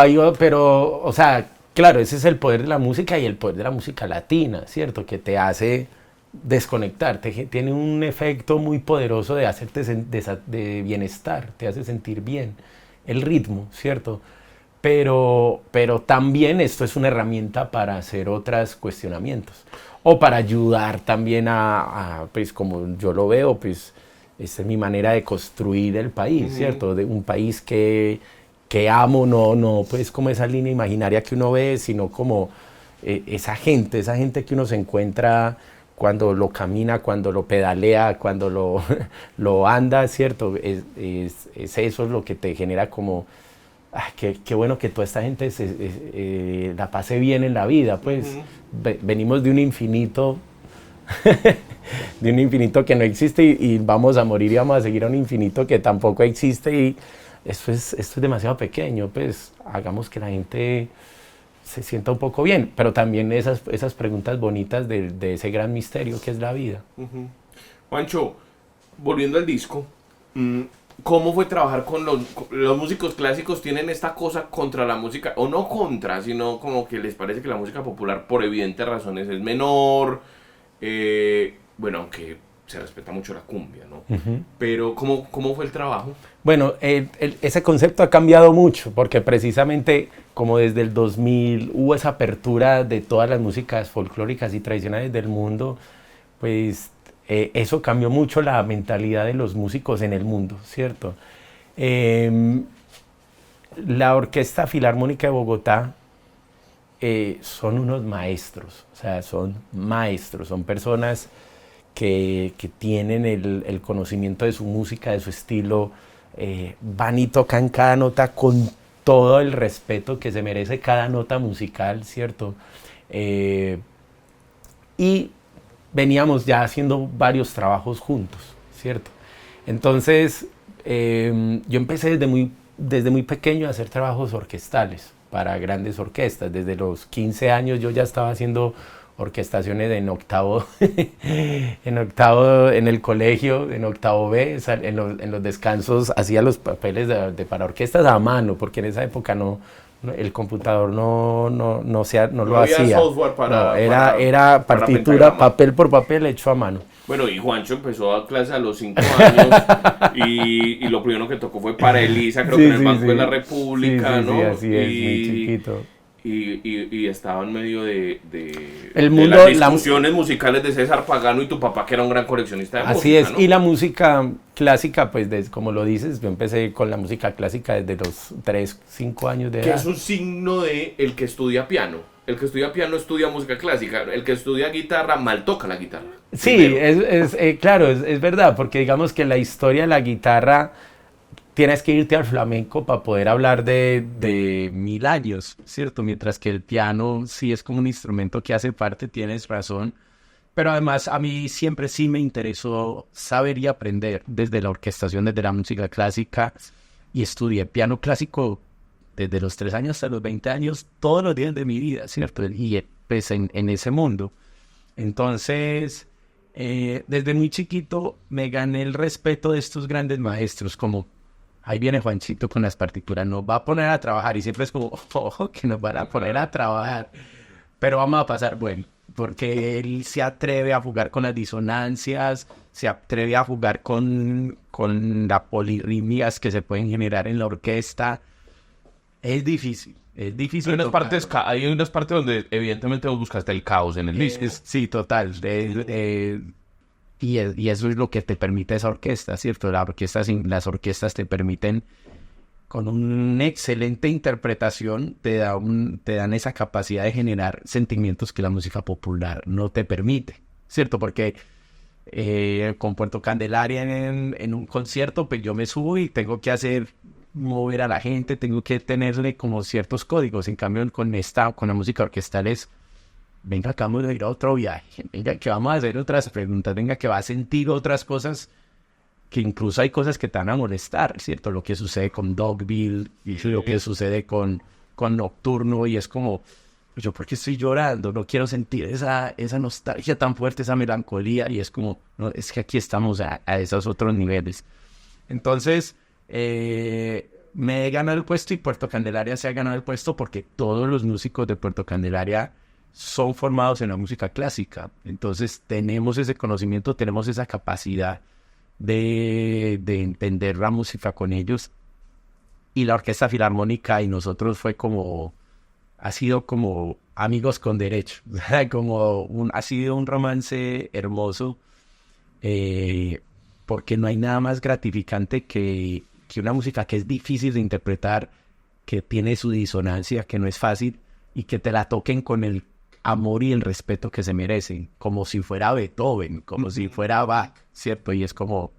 o sea, claro, ese es el poder de la música y el poder de la música latina, ¿cierto? Que te hace desconectar, tiene un efecto muy poderoso de hacerte de bienestar, te hace sentir bien. El ritmo, ¿cierto? Pero también esto es una herramienta para hacer otros cuestionamientos o para ayudar también pues como yo lo veo, pues esta es mi manera de construir el país, ¿cierto? De un país que amo, no pues como esa línea imaginaria que uno ve, sino como esa gente que uno se encuentra cuando lo camina, cuando lo pedalea, cuando lo anda, ¿cierto? Eso es lo que te genera como, qué bueno que toda esta gente la pase bien en la vida, pues. Venimos de un infinito, que no existe y vamos a morir y vamos a seguir a un infinito que tampoco existe y esto es demasiado pequeño, pues hagamos que la gente se sienta un poco bien, pero también esas preguntas bonitas de ese gran misterio que es la vida. Juancho, volviendo al disco, ¿cómo fue trabajar con los músicos clásicos? ¿Tienen esta cosa contra la música, o no contra, sino como que les parece que la música popular por evidentes razones es menor? Bueno, aunque se respeta mucho la cumbia, ¿no? Pero ¿cómo fue el trabajo? Bueno, ese concepto ha cambiado mucho, porque precisamente como desde el 2000 hubo esa apertura de todas las músicas folclóricas y tradicionales del mundo, pues eso cambió mucho la mentalidad de los músicos en el mundo, ¿cierto? La Orquesta Filarmónica de Bogotá son unos maestros, o sea, son maestros, son personas que tienen el conocimiento de su música, de su estilo, van y tocan cada nota con todo el respeto que se merece cada nota musical, ¿cierto? Y veníamos ya haciendo varios trabajos juntos, ¿cierto? Entonces, yo empecé desde muy pequeño a hacer trabajos orquestales para grandes orquestas. Desde los 15 años yo ya estaba haciendo orquestaciones en octavo, en el colegio, en octavo B, en los descansos hacía los papeles para orquestas a mano, porque en esa época el computador no lo hacía. Había software era partitura, papel por papel hecho a mano. Bueno, y Juancho empezó a clase a los 5 años y lo primero que tocó fue para Elisa, creo que en el Banco de la República, ¿no? Sí, así es, muy chiquito. Y estaba en medio de las discusiones musicales de César Pagano y tu papá, que era un gran coleccionista de música. Así es, ¿no? y la música clásica, pues como lo dices, yo empecé con la música clásica desde los 3, 5 años de edad. Que es un signo de el que estudia piano. El que estudia piano estudia música clásica. El que estudia guitarra mal toca la guitarra. Sí, claro, es verdad, porque digamos que la historia de la guitarra tienes que irte al flamenco para poder hablar de 1000 años, ¿cierto? Mientras que el piano sí es como un instrumento que hace parte, tienes razón. Pero además a mí siempre sí me interesó saber y aprender desde la orquestación, desde la música clásica, y estudié piano clásico desde los 3 años hasta los 20 años, todos los días de mi vida, ¿cierto? Y pues en ese mundo. Entonces, desde muy chiquito me gané el respeto de estos grandes maestros, como ahí viene Juanchito con las partituras, nos va a poner a trabajar, y siempre es como, ojo, que nos van a poner a trabajar, pero vamos a pasar bueno, porque él se atreve a jugar con las disonancias, se atreve a jugar con las polirritmias que se pueden generar en la orquesta. Es difícil. Hay unas partes donde evidentemente vos buscaste el caos en el disco. Sí, total. Y eso es lo que te permite esa orquesta, ¿cierto? Las orquestas te permiten, con una excelente interpretación, te dan esa capacidad de generar sentimientos que la música popular no te permite, ¿cierto? Porque con Puerto Candelaria en un concierto, pues yo me subo y tengo que mover a la gente, tengo que tenerle como ciertos códigos. En cambio, con la música orquestal es, venga, que vamos a ir a otro viaje, venga, que vamos a hacer otras preguntas, venga, que va a sentir otras cosas, que incluso hay cosas que te van a molestar, ¿cierto? Lo que sucede con Dogville y lo que sucede con Nocturno, y es como, yo, ¿por qué estoy llorando? No quiero sentir esa nostalgia tan fuerte, esa melancolía, y es como, no, es que aquí estamos a esos otros niveles. Entonces, me he ganado el puesto y Puerto Candelaria se ha ganado el puesto porque todos los músicos de Puerto Candelaria son formados en la música clásica. Entonces, tenemos ese conocimiento, tenemos esa capacidad de entender la música con ellos. Y la Orquesta Filarmónica y nosotros ha sido como amigos con derecho, ha sido un romance hermoso, porque no hay nada más gratificante que una música que es difícil de interpretar, que tiene su disonancia, que no es fácil, y que te la toquen con el amor y el respeto que se merecen, como si fuera Beethoven, como si fuera Bach, ¿cierto? Y es como,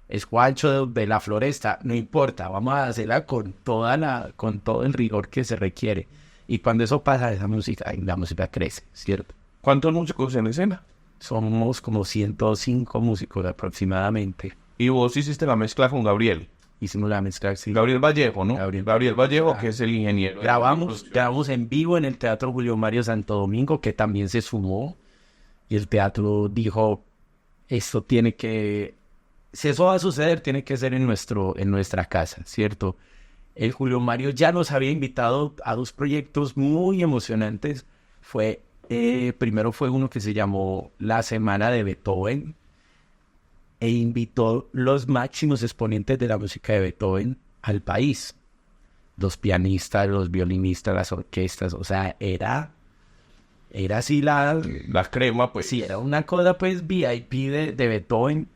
es Juancho de la Floresta, no importa, vamos a hacerla con todo el rigor que se requiere. Y cuando eso pasa, la música crece, ¿cierto? ¿Cuántos músicos en escena? Somos como 105 músicos aproximadamente. Y vos hiciste la mezcla con Gabriel. Hicimos la mezcla, sí. Gabriel Vallejo, ¿no? Gabriel Vallejo, que es el ingeniero. Grabamos en vivo en el Teatro Julio Mario Santo Domingo, que también se sumó. Y el teatro dijo, si eso va a suceder, tiene que ser en nuestra casa, ¿cierto? El Julio Mario ya nos había invitado a 2 proyectos muy emocionantes. Primero fue uno que se llamó La Semana de Beethoven, e invitó los máximos exponentes de la música de Beethoven al país. Los pianistas, los violinistas, las orquestas, o sea, era así la crema, pues. Sí, era una cosa pues VIP de Beethoven.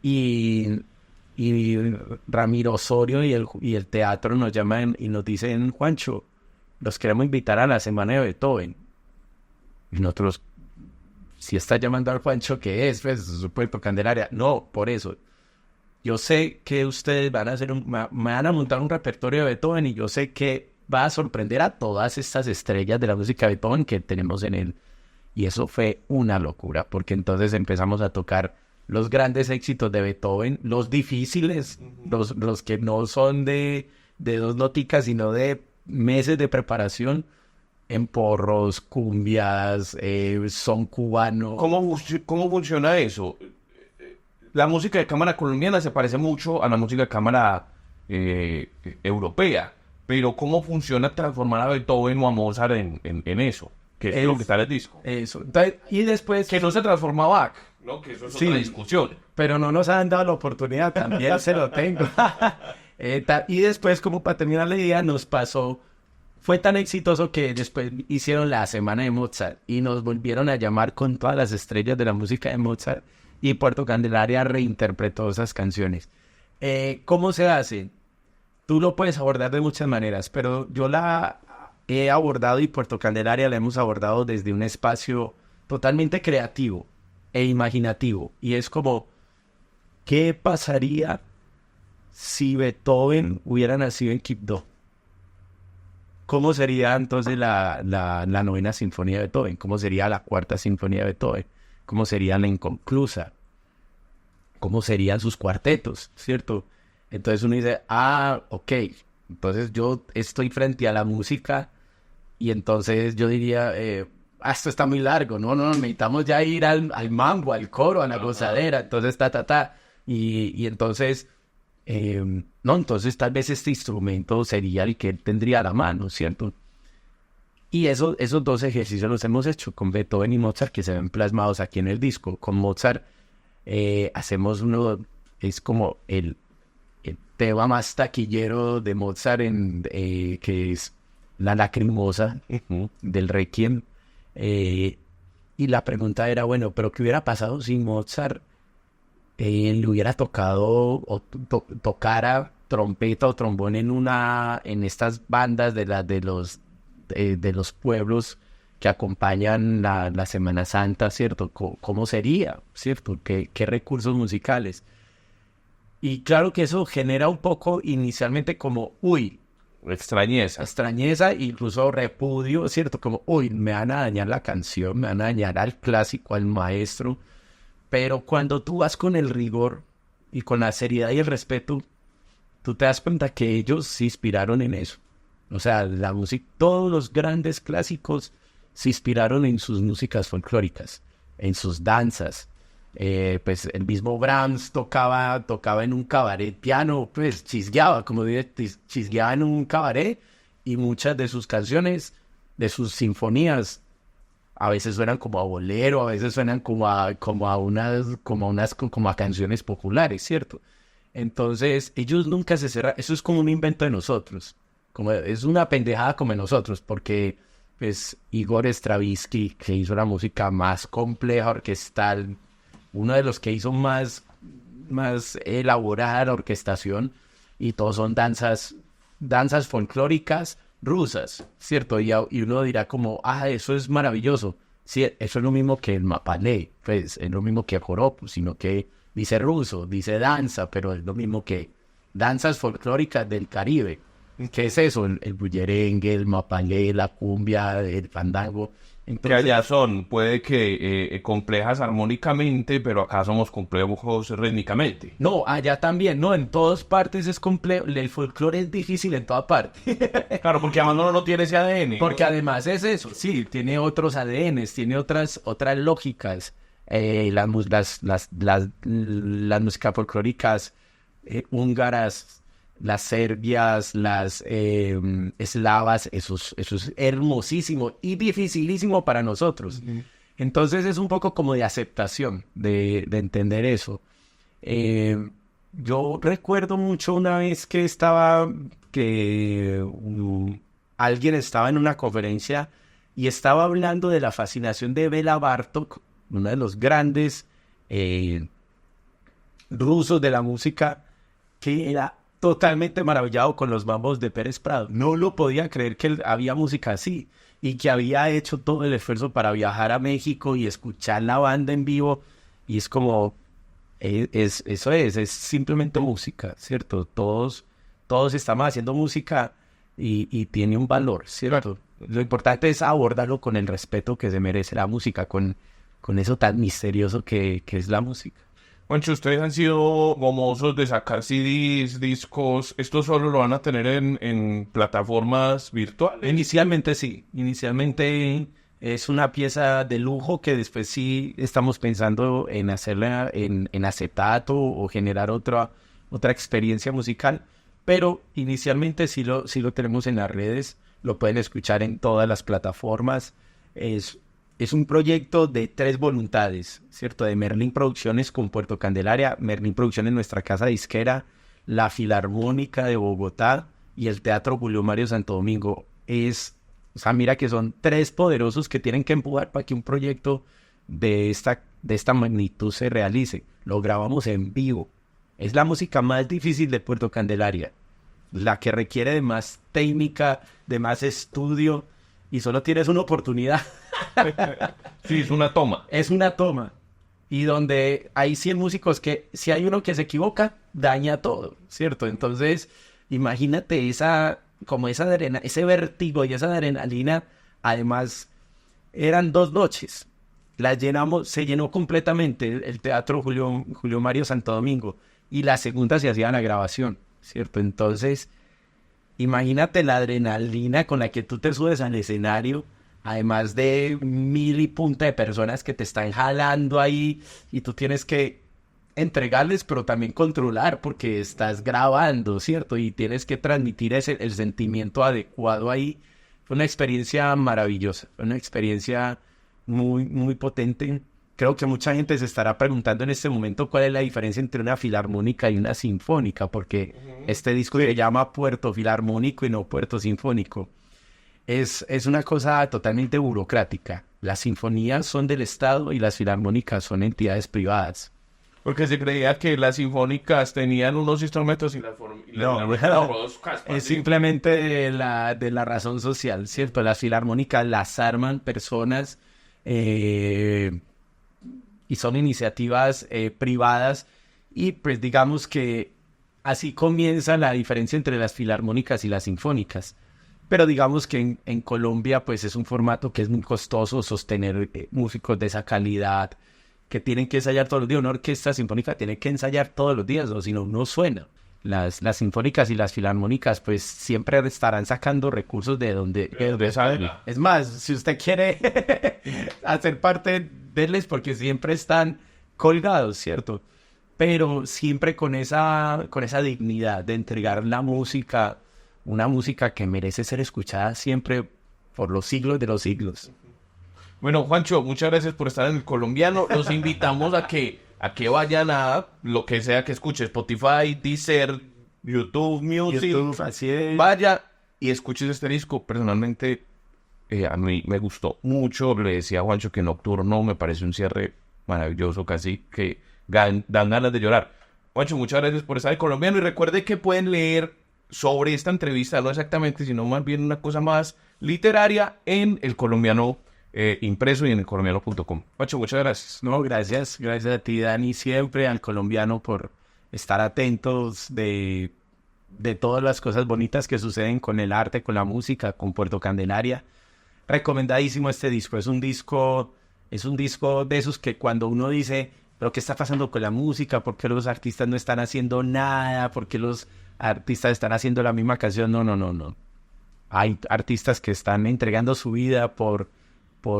Y Ramiro Osorio y el teatro nos llaman y nos dicen, Juancho, los queremos invitar a la Semana de Beethoven. Y nosotros, si está llamando al Juancho, ¿qué es? Pues Puerto Candelaria. No, por eso. Yo sé que ustedes van a montar un repertorio de Beethoven, y yo sé que va a sorprender a todas estas estrellas de la música de Beethoven que tenemos en él. Y eso fue una locura, porque entonces empezamos a tocar los grandes éxitos de Beethoven, los difíciles, los que no son de 2 noticas, sino de meses de preparación, en porros, cumbias, son cubano. ¿Cómo funciona eso? La música de cámara colombiana se parece mucho a la música de cámara europea, pero ¿cómo funciona transformar a Beethoven o a Mozart en eso? Que es lo que está en el disco. Eso. Entonces, y después, que no se transforma a Bach, ¿no? Que eso es otra discusión. Pero no nos han dado la oportunidad, también se lo tengo. Y después, como para terminar la idea, nos pasó, fue tan exitoso que después hicieron la Semana de Mozart y nos volvieron a llamar con todas las estrellas de la música de Mozart, y Puerto Candelaria reinterpretó esas canciones. ¿Cómo se hace? Tú lo puedes abordar de muchas maneras, pero yo la he abordado, y Puerto Candelaria la hemos abordado desde un espacio totalmente creativo e imaginativo. Y es como, ¿qué pasaría si Beethoven hubiera nacido en Quibdó? ¿Cómo sería entonces la 9ª Sinfonía de Beethoven? ¿Cómo sería la 4ª Sinfonía de Beethoven? ¿Cómo sería la Inconclusa? ¿Cómo serían sus cuartetos? ¿Cierto? Entonces uno dice, ok, entonces yo estoy frente a la música, y entonces yo diría, esto está muy largo, no, necesitamos ya ir al mambo, al coro, a la gozadera, entonces y entonces, entonces tal vez este instrumento sería el que él tendría a la mano, ¿cierto? Y esos 2 ejercicios los hemos hecho con Beethoven y Mozart, que se ven plasmados aquí en el disco. Con Mozart hacemos es como el tema más taquillero de Mozart, que es la Lacrimosa del Requiem. Y la pregunta era, bueno, ¿pero qué hubiera pasado si Mozart le hubiera tocado o tocara trompeta o trombón en estas bandas de los pueblos que acompañan la Semana Santa, ¿cierto? ¿Cómo sería, ¿cierto? ¿Qué recursos musicales? Y claro que eso genera un poco inicialmente como, extrañeza, incluso repudio, ¿cierto? Como, me van a dañar la canción, me van a dañar al clásico, al maestro. Pero cuando tú vas con el rigor y con la seriedad y el respeto, tú te das cuenta que ellos se inspiraron en eso. O sea, la música, todos los grandes clásicos se inspiraron en sus músicas folclóricas, en sus danzas. Pues el mismo Brahms tocaba en un cabaret piano, pues chisgueaba, como dice, chisgueaba en un cabaret, y muchas de sus canciones, de sus sinfonías, a veces suenan como a bolero, a veces suenan como a canciones populares, ¿cierto? Entonces, ellos nunca se cerraron. Eso es como un invento de nosotros, es una pendejada como de nosotros, porque pues Igor Stravinsky, que hizo la música más compleja orquestal, uno de los que hizo más elaborada la orquestación, y todos son danzas folclóricas rusas, ¿cierto? Y uno dirá como, eso es maravilloso. Sí, eso es lo mismo que el mapalé, pues es lo mismo que el joropo, sino que dice ruso, dice danza, pero es lo mismo que danzas folclóricas del Caribe. ¿Qué es eso? El bullerengue, el mapalé, la cumbia, el fandango. Que allá son, puede que complejas armónicamente, pero acá somos complejos rítmicamente. No, allá también, no, en todas partes es complejo. El folclore es difícil en toda parte. Claro, porque además no tiene ese ADN. Porque además es eso, sí, tiene otros ADNs, tiene otras lógicas. Las músicas folclóricas húngaras, las serbias, las eslavas, eso es hermosísimo y dificilísimo para nosotros. Uh-huh. Entonces es un poco como de aceptación, de entender eso. Yo recuerdo mucho una vez que alguien estaba en una conferencia y estaba hablando de la fascinación de Bela Bartók, uno de los grandes rusos de la música, que era totalmente maravillado con los bambos de Pérez Prado. No lo podía creer que había música así, y que había hecho todo el esfuerzo para viajar a México y escuchar la banda en vivo. Y es como, eso es simplemente música, ¿cierto? Todos estamos haciendo música y tiene un valor, ¿cierto? Lo importante es abordarlo con el respeto que se merece la música, con eso tan misterioso que es la música. Juancho, ustedes han sido gomosos de sacar CDs, discos. ¿Esto solo lo van a tener en plataformas virtuales? Inicialmente sí. Inicialmente es una pieza de lujo que después sí estamos pensando en hacerla en acetato o generar otra experiencia musical. Pero inicialmente sí lo tenemos en las redes. Lo pueden escuchar en todas las plataformas. Es un proyecto de 3 voluntades, ¿cierto? De Merlín Producciones con Puerto Candelaria, Merlín Producciones, nuestra casa disquera, la Filarmónica de Bogotá y el Teatro Julio Mario Santo Domingo. Mira que son 3 poderosos que tienen que empujar para que un proyecto de esta magnitud se realice. Lo grabamos en vivo. Es la música más difícil de Puerto Candelaria, la que requiere de más técnica, de más estudio, y solo tienes una oportunidad. Sí, es una toma. Es una toma. Y donde hay 100 músicos que, si hay uno que se equivoca, daña todo, ¿cierto? Entonces, imagínate ese vértigo y esa adrenalina. Además, eran 2 noches. Se llenó completamente el Teatro Julio Mario Santo Domingo. Y la segunda se hacía la grabación, ¿cierto? Entonces, imagínate la adrenalina con la que tú te subes al escenario, además de 1000 y punta de personas que te están jalando ahí, y tú tienes que entregarles, pero también controlar, porque estás grabando, ¿cierto? Y tienes que transmitir el sentimiento adecuado ahí. Fue una experiencia maravillosa, fue una experiencia muy, muy potente. Creo que mucha gente se estará preguntando en este momento cuál es la diferencia entre una filarmónica y una sinfónica, porque este disco se llama Puerto Filarmónico y no Puerto Sinfónico. Es una cosa totalmente burocrática. Las sinfonías son del Estado y las filarmónicas son entidades privadas. Porque se creía que las sinfónicas tenían unos instrumentos y las Es simplemente de la razón social, ¿cierto? Las filarmónicas las arman personas y son iniciativas privadas y pues digamos que así comienza la diferencia entre las filarmónicas y las sinfónicas. Pero digamos que en Colombia pues es un formato que es muy costoso sostener músicos de esa calidad que tienen que ensayar todos los días. Una orquesta sinfónica tiene que ensayar todos los días, o si no, no suena. Las sinfónicas y las filarmónicas pues siempre estarán sacando recursos de donde saben. Es más, si usted quiere hacer parte de ellos, porque siempre están colgados, ¿cierto? Pero siempre con esa dignidad de entregar la música, una música que merece ser escuchada siempre por los siglos de los siglos. Bueno, Juancho, muchas gracias por estar en El Colombiano. Los invitamos a que vayan a lo que sea que escuche, Spotify, Deezer, YouTube Music. Así es. Vaya y escuches este disco. Personalmente, a mí me gustó mucho. Le decía a Juancho que Nocturno me parece un cierre maravilloso, casi que dan ganas de llorar. Juancho, muchas gracias por estar en El Colombiano. Y recuerde que pueden leer sobre esta entrevista, no exactamente, sino más bien una cosa más literaria en El Colombiano impreso y en elcolombiano.com. Juancho, muchas gracias. No, gracias a ti, Dani, siempre al Colombiano por estar atentos de todas las cosas bonitas que suceden con el arte, con la música, con Puerto Candelaria. Recomendadísimo este disco. Es un disco de esos que cuando uno dice, pero ¿qué está pasando con la música? ¿Por qué los artistas no están haciendo nada? ¿Por qué los artistas están haciendo la misma canción? No. Hay artistas que están entregando su vida por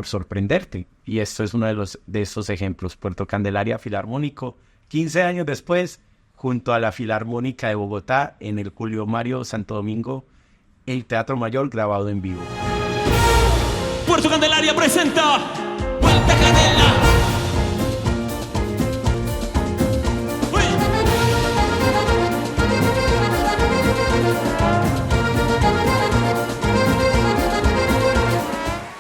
sorprenderte. Y esto es uno de esos ejemplos. Puerto Candelaria Filarmónico, 15 años después, junto a la Filarmónica de Bogotá, en el Julio Mario Santo Domingo, el Teatro Mayor grabado en vivo. Puerto Candelaria presenta Vuelta Canela.